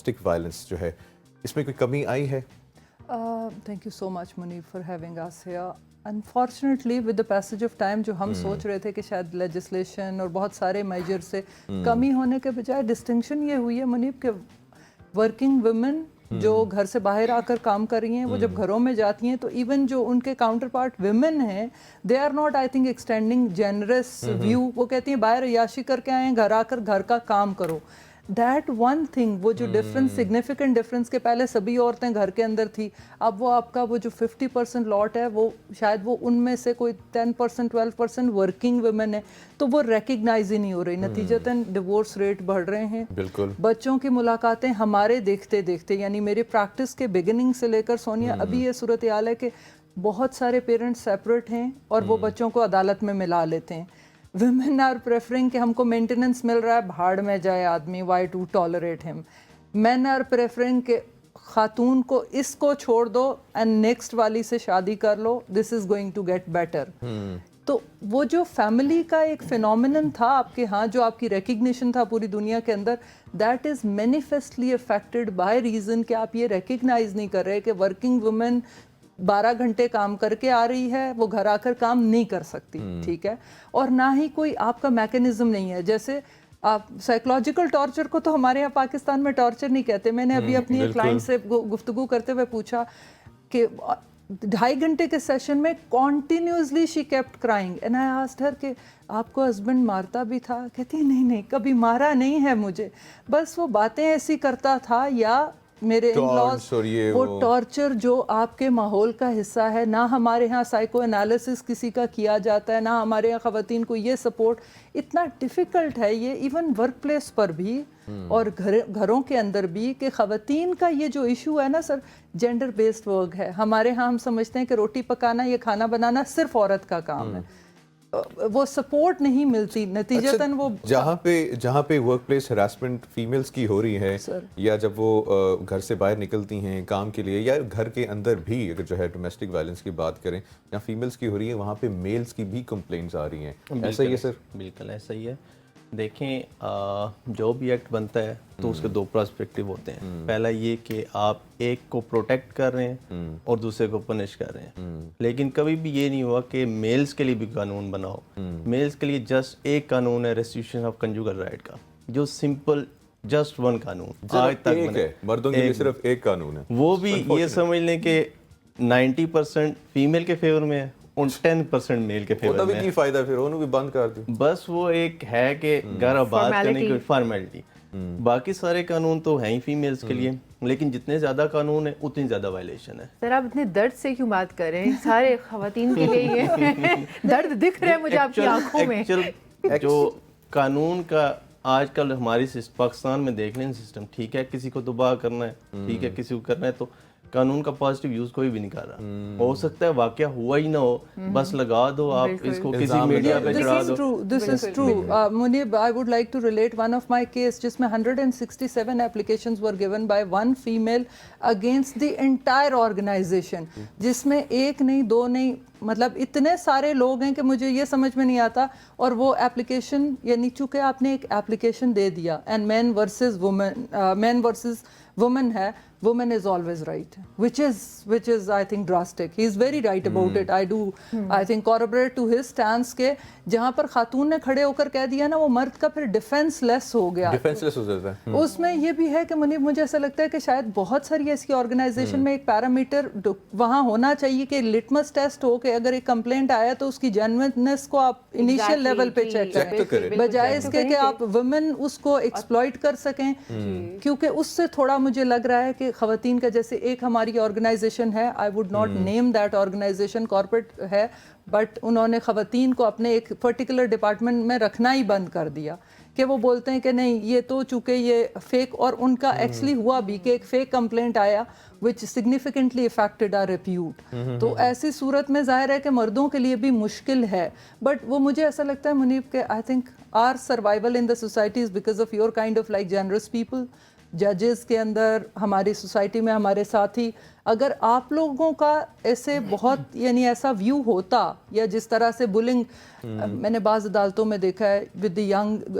Domestic violence جو ہے اس میں کوئی کمی آئی ہے؟ Thank you so much Muneeb for having us here. Unfortunately with the passage of time جو ہم سوچ رہے تھے کہ شاید لیجسلیشن اور بہت سارے میجر سے کمی ہونے کے بجائے ڈسٹنکشن یہ ہوئی ہے منیب کہ ورکنگ ویمن جو گھر سے باہر آ کر کام کر رہی ہیں وہ جب گھروں میں جاتی ہیں تو ایون جو ان کے کاؤنٹر پارٹ ویمن ہیں they are not I think extending generous view. وہ کہتی ہیں باہر عیاشی کر کے آئیں, گھر آ کر گھر کا کام کرو. دیٹ ون تھنگ, وہ جو ڈفرنس سگنیفیکنٹ ڈفرنس کے پہلے سبھی عورتیں گھر کے اندر تھی, اب وہ آپ کا وہ جو 50% لاٹ ہے وہ شاید وہ ان میں سے کوئی 10% 12% ورکنگ ویمن ہے, تو وہ ریکگنائز ہی نہیں ہو رہی. نتیجتاً ڈیورس ریٹ بڑھ رہے ہیں. بالکل. بچوں کی ملاقاتیں ہمارے دیکھتے دیکھتے, یعنی میری پریکٹس کے بگننگ سے لے کر سونیا ابھی یہ صورتحال ہے کہ بہت سارے پیرنٹس سیپریٹ ہیں اور وہ بچوں کو عدالت میں ملا لیتے ہیں. ویمن آر پریفرنگ کہ ہم کو مینٹیننس مل رہا ہے, بھاڑ میں جائے آدمی, وائی ٹو ٹالریٹ ہم. مین آر پریفرنگ کہ خاتون کو اس کو چھوڑ دو اینڈ نیکسٹ والی سے شادی کر لو, this is going to get better. تو وہ جو فیملی کا ایک فینومینن تھا آپ کے ہاں, جو آپ کی ریکگنیشن تھا پوری دنیا کے اندر, that is manifestly affected by reason کہ آپ یہ ریکگنائز نہیں کر رہے کہ ورکنگ وومن 12 گھنٹے کام کر کے آ رہی ہے, وہ گھر آ کر کام نہیں کر سکتی, ٹھیک ہے, اور نہ ہی کوئی آپ کا میکینزم نہیں ہے. جیسے آپ سائیکولوجیکل ٹارچر کو تو ہمارے یہاں پاکستان میں ٹارچر نہیں کہتے. میں نے ابھی اپنی ایک کلائنٹ سے گفتگو کرتے ہوئے پوچھا کہ 2.5 گھنٹے کے سیشن میں continuously she kept crying and I asked her کہ آپ کو ہسبینڈ مارتا بھی تھا؟ کہتی ہے نہیں نہیں, کبھی مارا نہیں ہے مجھے, بس وہ باتیں ایسی کرتا تھا, یا میرے ان لاز وہ ٹارچر جو آپ کے ماحول کا حصہ ہے. نہ ہمارے ہاں سائیکو انالیسس کسی کا کیا جاتا ہے, نہ ہمارے یہاں خواتین کو یہ سپورٹ. اتنا ڈیفیکلٹ ہے یہ ایون ورک پلیس پر بھی اور گھروں کے اندر بھی, کہ خواتین کا یہ جو ایشو ہے نا سر, جینڈر بیسڈ ورک ہے. ہمارے ہاں ہم سمجھتے ہیں کہ روٹی پکانا, یہ کھانا بنانا صرف عورت کا کام ہے, وہ سپورٹ نہیں ملتی. نتیجتاً وہ جہاں پہ ورک پلیس ہراسمنٹ فیمیلز کی ہو رہی ہے, یا جب وہ گھر سے باہر نکلتی ہیں کام کے لیے, یا گھر کے اندر بھی اگر جو ہے ڈومیسٹک وائلنس کی بات کریں یا فیمیلز کی ہو رہی ہے, وہاں پہ میلز کی بھی کمپلینٹس آ رہی ہیں. ایسا ہی ہے سر؟ بالکل ایسا ہی ہے. دیکھیں جو بھی ایکٹ بنتا ہے تو اس کے دو پرسپیکٹیو ہوتے ہیں. پہلا یہ کہ آپ ایک کو پروٹیکٹ کر رہے ہیں اور دوسرے کو پنش کر رہے ہیں, لیکن کبھی بھی یہ نہیں ہوا کہ میلز کے لیے بھی قانون بناؤ. میلز کے لیے جسٹ ایک قانون ہے, ریسٹریکشن آف کنجوگل رائٹ کا, جو سمپل جسٹ ون قانون آج تک بنا ہے. مردوں کے لیے صرف ایک قانون ہے, وہ بھی یہ سمجھ لیں کہ 90% فیمیل کے فیور میں ہے اور 10% میل کے فیور میں. کی فائدہ پھر انہوں بھی بند کر دیں. بس وہ ایک ہے کہ گھر آباد کرنے کی فارمیلٹی. باقی سارے قانون تو ہیں ہی فیمیلز کے لیے, لیکن جتنے زیادہ قانون ہیں اتنی زیادہ وائلیشن ہے. سر آپ اتنے درد سے کیوں بات کر رہے ہیں؟ سارے خواتین کے لیے یہ درد دکھ رہا ہے مجھے آپ کی آنکھوں میں. جو قانون کا آج کل ہماری پاکستان میں دیکھ لیں سسٹم, ٹھیک ہے کسی کو تباہ کرنا ہے, ٹھیک ہے کسی کو کرنا ہے, تو قانون کا پازیٹیو یوز کوئی بھی نہیں کر رہا. ہو سکتا ہے واقعہ ہوا ہی نہ ہو, بس لگا دو آپ اس کو کسی میڈیا پہ چڑھا دو. This is true. Munib, I would like to relate one of my case جس میں 167 applications were given by one female against the entire organization, جس میں ایک نہیں دو نہیں, مطلب اتنے سارے لوگ ہیں کہ مجھے یہ سمجھ میں نہیں آتا. اور وہ اپلیکیشن, یعنی چونکہ آپ نے ایک اپلیکیشن دے دیا اینڈ مین ورسز وومن ہے, woman is always right, which is I think drastic. He is very right about it. I do I think corroborate to his stance کہ جہاں پر خاتون نے کھڑے ہو کر کہہ دیا نا, وہ مرد کا پھر ڈیفینس لیس ہو گیا. اس میں یہ بھی ہے کہ مجھے ایسا لگتا ہے کہ شاید بہت ساری ایسی آرگنائزیشن میں ایک پیرامیٹر وہاں ہونا چاہیے کہ لٹمس ٹیسٹ ہو, کہ اگر ایک کمپلینٹ آیا تو اس کی جینوئننس کو آپ انیشیل لیول پہ چیک کریں, بجائے اس کے کہ آپ ویمن اس کو ایکسپلائٹ کر سکیں. کیونکہ اس سے تھوڑا مجھے لگ رہا ہے کہ خواتین کا, جیسے ایک ہماری آرگنائزیشن ہے, I would not name that organization, corporate ہے, بٹ انہوں نے خواتین کو اپنے ایک پرٹیکولر ڈپارٹمنٹ میں رکھنا ہی بند کر دیا, کہ وہ بولتے ہیں کہ نہیں یہ تو چونکہ یہ فیک, اور ان کا ایکچولی ہوا بھی کہ ایک فیک کمپلینٹ آیا which significantly affected our repute. تو ایسی صورت میں ظاہر ہے کہ مردوں کے لیے بھی مشکل ہے, بٹ وہ مجھے ایسا لگتا ہے منیب کہ I think our survival in the society is because of your kind of like generous people. ججز کے اندر, ہماری سوسائٹی میں ہمارے ساتھی, اگر آپ لوگوں کا ایسے بہت یعنی ایسا ویو ہوتا, یا جس طرح سے بلنگ میں نے بعض عدالتوں میں دیکھا ہے with the young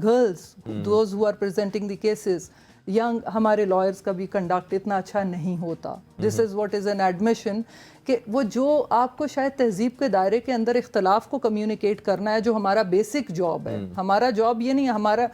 girls, those who are presenting the cases, young हमारे लॉयर्स का भी कंडक्ट इतना अच्छा नहीं होता. This is what is an admission कि वो जो आपको शायद तहजीब के दायरे के अंदर इख्तलाफ को कम्युनिकेट करना है, जो हमारा बेसिक जॉब है. हमारा जॉब ये नहीं है, हमारा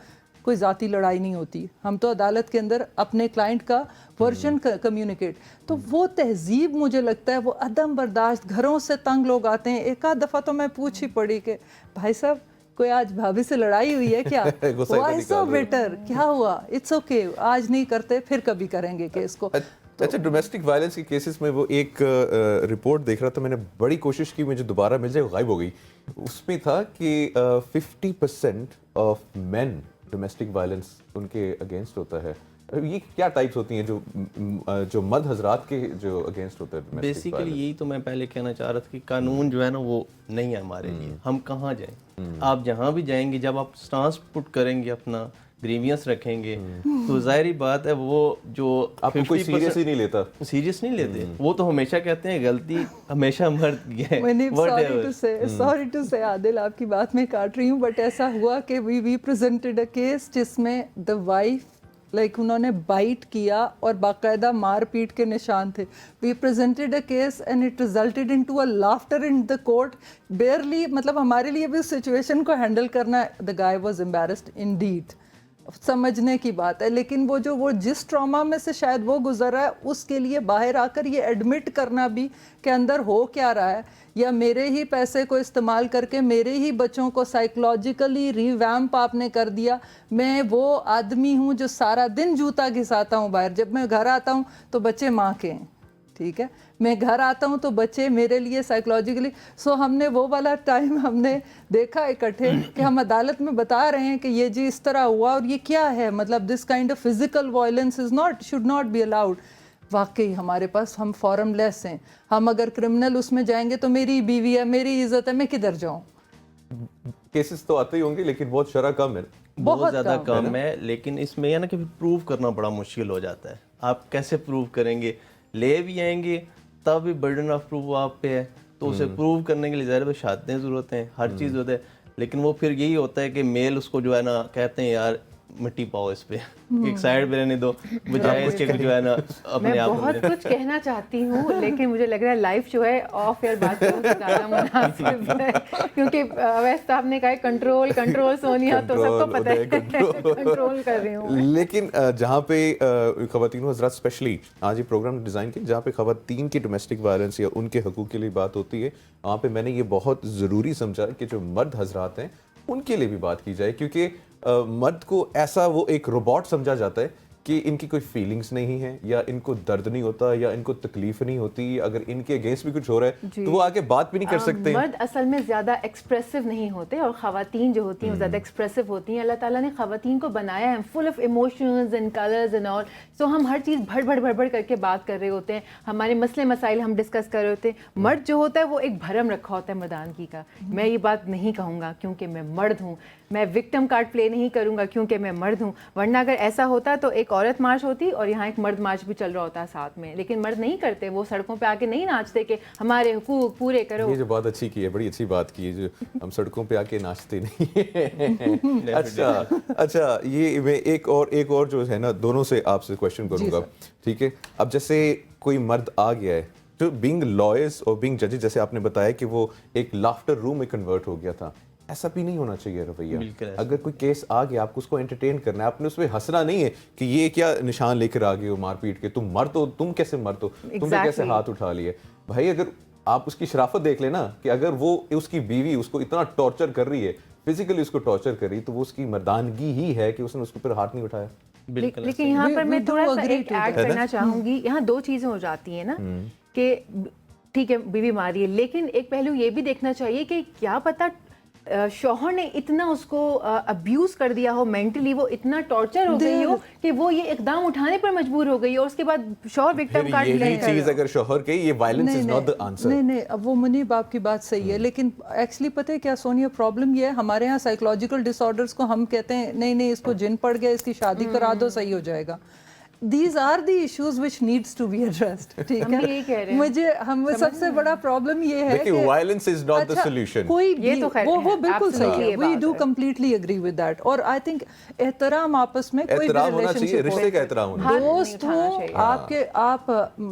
कोई ज़ाती लड़ाई नहीं होती, हम तो अदालत के अंदर अपने क्लाइंट का वर्जन कम्युनिकेट. तो वो तहजीब मुझे लगता है वो अदम बर्दाश्त, घरों से तंग लोग आते हैं. एक आध दफ़ा तो मैं पूछ ही पड़ी कि भाई साहब कोई आज भाभी से लड़ाई हुई है क्या? Why so bitter? क्या हुआ? It's okay, आज नहीं करते फिर कभी करेंगे केस को. अच्छा, डोमेस्टिक वायलेंस के केसेस में वो एक रिपोर्ट देख रहा था, मैंने बड़ी कोशिश की मुझे दोबारा मिल जाए, गायब हो गई. उसमें था कि 50% ऑफ मेन डोमेस्टिक वायलेंस उनके अगेंस्ट होता है. ये क्या टाइप्स होती हैं जो मर्द हजरात के जो अगेंस्ट होता है? बेसिकली यही तो मैं पहले कहना चाह रहा था कि कानून जो है ना वो नहीं है हमारे लिए. हम कहाँ जाएं? आप जहाँ भी जाएंगे, जब आप स्टांस पुट करेंगे, अपना ग्रीवियंस रखेंगे, तो जाहिर बात है वो जो आपको कोई सीरियस ही नहीं लेता, सीरियस नहीं लेते. वो तो हमेशा कहते हैं गलती हमेशा मर्द की है. सॉरी टू से आदिल, आपकी बात में काट रही हूँ, बट ऐसा हुआ कि वी प्रेजेंटेड अ केस जिसमें द वाइफ उन्होंने बाइट किया और बाकायदा मार पीट के निशान थे. We presented a case and it resulted into a laughter in the court. Barely, मतलब हमारे लिए भी उस सिचुएशन को हैंडल करना, the guy was embarrassed indeed. समझने की बात है, लेकिन वो जिस ट्रॉमा में से शायद वो गुजर रहा है, उसके लिए बाहर आकर ये एडमिट करना भी कि अंदर हो क्या रहा है, या मेरे ही पैसे को इस्तेमाल करके मेरे ही बच्चों को साइकोलॉजिकली रिवैम्प आपने कर दिया. मैं वो आदमी हूँ जो सारा दिन जूता घिसाता हूँ बाहर. जब मैं घर आता हूँ तो बच्चे माँ के हैं, ठीक है, मैं घर आता हूँ तो बच्चे मेरे लिए साइकोलॉजिकली. सो हमने वो वाला टाइम हमने देखा इकट्ठे कि हम अदालत में बता रहे हैं कि ये जी इस तरह हुआ और ये क्या है, मतलब this kind of physical violence is not, should not be allowed. वाकई हमारे पास हम फॉर्म लेस हैं. हम अगर क्रिमिनल उसमें जाएंगे तो मेरी बीवी है, मेरी इज्जत है, मैं किधर जाऊँ? केसेस तो आते ही होंगे लेकिन बहुत शरह कम है, बहुत ज़्यादा कम है. लेकिन इसमें यह ना कि प्रूव करना बड़ा मुश्किल हो जाता है. आप कैसे प्रूव करेंगे? ले भी आएंगे तब भी बर्डन ऑफ प्रूफ आप पे है, तो उसे प्रूव करने के लिए ज़ाहिर है शहादतें ज़रूरत हैं, हर चीज़ होता है. लेकिन वो फिर यही होता है कि मेल उसको जो है ना कहते हैं यार मिट्टी पाओ इस पे, एक साइड पे रहने दो, बजाय इसके जो है ना अपने मैं आप बहुत कुछ कहना चाहती हूँ, लेकिन मुझे लग रहा है लाइफ जो है ऑफ एयर बात करूँ तो ज़्यादा मुनासिब है, क्योंकि अवैस साहब ने कहा कंट्रोल कंट्रोल सोनिया, तो सबको पता है कंट्रोल कर रही हूँ. लेकिन जहाँ पे ख़वातीन हज़रात स्पेशली आज ये प्रोग्राम डिज़ाइन किया जहाँ पे ख़वातीन की डोमेस्टिक वायलेंस या उनके हकूक़ के लिए बात होती है, वहाँ पे मैंने ये बहुत ज़रूरी समझा कि जो मर्द हज़रात हैं उनके लिए भी बात की जाए, क्योंकि मर्द को ऐसा वो एक रोबोट समझा जाता है कि इनकी कोई फीलिंग्स नहीं है, या इनको दर्द नहीं होता, या इनको तकलीफ नहीं होती. अगर इनके अगेंस्ट भी कुछ हो रहा है तो वो आके बात भी नहीं कर सकते. मर्द असल में ज़्यादा एक्सप्रेसिव नहीं होते और ख़वातीन जो होती हैं वो ज़्यादा एक्सप्रेसिव होती हैं. अल्लाह ताला ने ख़वातीन को बनाया है full of emotions and colours and all. So हम हर चीज़ भड़ करके बात कर रहे होते हैं, हमारे मसले मसाइल हम डिस्कस कर रहे होते हैं. मर्द जो होता है वो एक भरम रखा होता है मर्दानगी का. मैं ये बात नहीं कहूँगा क्योंकि मैं मर्द हूँ, मैं विक्टिम कार्ड प्ले नहीं करूँगा क्योंकि मैं मर्द हूँ. वरना अगर ऐसा होता तो एक औरत मार्च होती और यहाँ एक मर्द मार्च भी चल रहा होता साथ में. लेकिन मर्द नहीं करते, वो सड़कों पे आके नहीं नाचते कि हमारे हुकूक पूरे करो. ये जो बात अच्छी की है, बड़ी अच्छी बात की है, जो हम सड़कों पे आके नाचते नहीं है. अच्छा, ये मैं एक और जो है ना, दोनों से आपसे क्वेश्चन करूँगा, ठीक है. अब जैसे कोई मर्द आ गया है, तो बीइंग लॉयर्स और बीइंग जजेस, जैसे आपने बताया कि वो एक लाफ्टर रूम में कन्वर्ट हो गया था, ऐसा भी नहीं होना चाहिए रवैया. अगर कोई केस आ गया, आपको उसको एंटरटेन करना है, आपने उसमें हंसना नहीं है कि ये क्या निशान लेकर आ गए हो मारपीट के, तुम मर्द हो, तुम कैसे मर्द हो, तुमने कैसे हाथ उठा लिए. भाई अगर आप उसकी शराफत देख लेना कि अगर वो उसकी बीवी उसको इतना टॉर्चर कर रही है, फिजिकली उसको टॉर्चर कर रही, तो वो उसकी मर्दानगी ही है कि उसने उसके ऊपर हाथ नहीं उठाया. लेकिन यहाँ पर मैं थोड़ा सा एक ऐड करना चाहूँगी. यहाँ दो चीज़ें हो जाती हैं ना कि ठीक है बीवी मारी है, लेकिन एक पहलू ये भी देखना चाहिए कि क्या पता शौहर ने इतना उसको अब्यूज कर दिया हो मेंटली, वो इतना टॉर्चर हो गई हो कि वो ये इकदाम उठाने पर मजबूर हो गई हो, और उसके बाद शौहर विक्टिम कार्ड ले चीज अगर शौहर के ये violence is not the answer. नहीं, अब वो मुनीब आपकी बात सही है, लेकिन एक्चुअली पता है क्या सोनिया, प्रॉब्लम ये है हमारे यहाँ साइकोलॉजिकल डिसऑर्डर्स को हम कहते हैं नहीं इसको जिन पड़ गया, इसकी शादी करा दो सही हो जाएगा. these are the issues which needs to be addressed. ठीक हम भी यही कह रहे है हैं। मुझे हम सबसे बड़ा प्रॉब्लम ये है देखिए, violence is not the solution. कोई ये भी तो खैर वो है, बिल्कुल सही absolutely है, ये we बात do है। completely agree with that. और I think एहतराम आपस में कोई भी एहतराम होना चाहिए, relationship रिश्ते का हो, एहतराम होना हाँ, दोस्त नहीं उठाना हो चाहिए। आपके, आप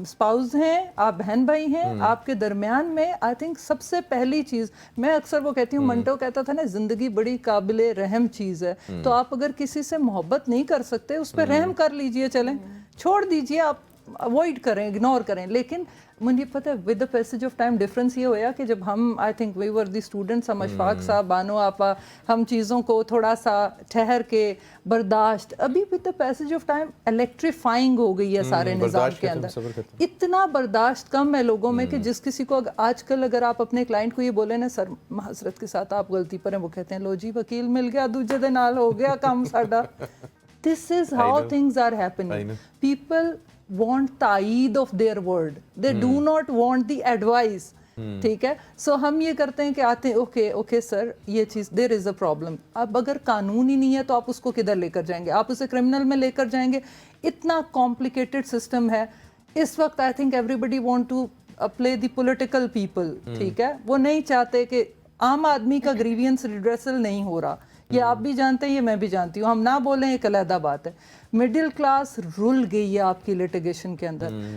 स्पाउस हैं, आप बहन भाई हैं, आपके दरमियान में आई थिंक सबसे पहली चीज, मैं अक्सर वो कहती हूँ, मंटो कहता था ना, जिंदगी बड़ी काबिले रहम चीज है, तो आप अगर किसी से मोहब्बत नहीं कर सकते उस पर रहम कर लीजिए, चलें छोड़ दीजिए, आप अवॉइड करें, इग्नोर करें। लेकिन मुझे पता है with the passage of time difference ये होया कि जब हम, I think we were the students, हम अशफाक साहब, बानो आपा, हम चीज़ों को थोड़ा सा ठहर के बर्दाश्त, अभी with the passage of time electrifying हो गई है सारे निज़ाम बर्दाश्त के करते हैं, सब्र अंदर, करते इतना बर्दाश्त कम है लोगों में कि जिस किसी को आजकल अगर आप अपने क्लाइंट को ये बोले ना, सर माजरत के साथ आप गलती पर हैं, वो कहते हैं लो जी वकील मिल गया, दूजे दिन नाल हो गया काम साडा। This is how things are happening. People want तायीद of their word. They do not want the advice. ठीक है, सो हम ये करते हैं कि आते हैं, ओके ओके सर ये चीज़, देयर इज़ अ प्रॉब्लम। अब अगर कानून ही नहीं है तो आप उसको किधर लेकर जाएंगे? आप उसे क्रिमिनल में लेकर जाएंगे? इतना कॉम्प्लिकेटेड सिस्टम है इस वक्त। I think everybody want to play the political people, ठीक है, वो नहीं चाहते कि आम आदमी का ग्रीवियंस रिड्रेसल नहीं हो रहा। ये आप भी जानते हैं, ये मैं भी जानती हूँ, हम ना बोलें एक अलहदा बात है। मिडिल क्लास रुल गई है आपकी लिटिगेशन के अंदर।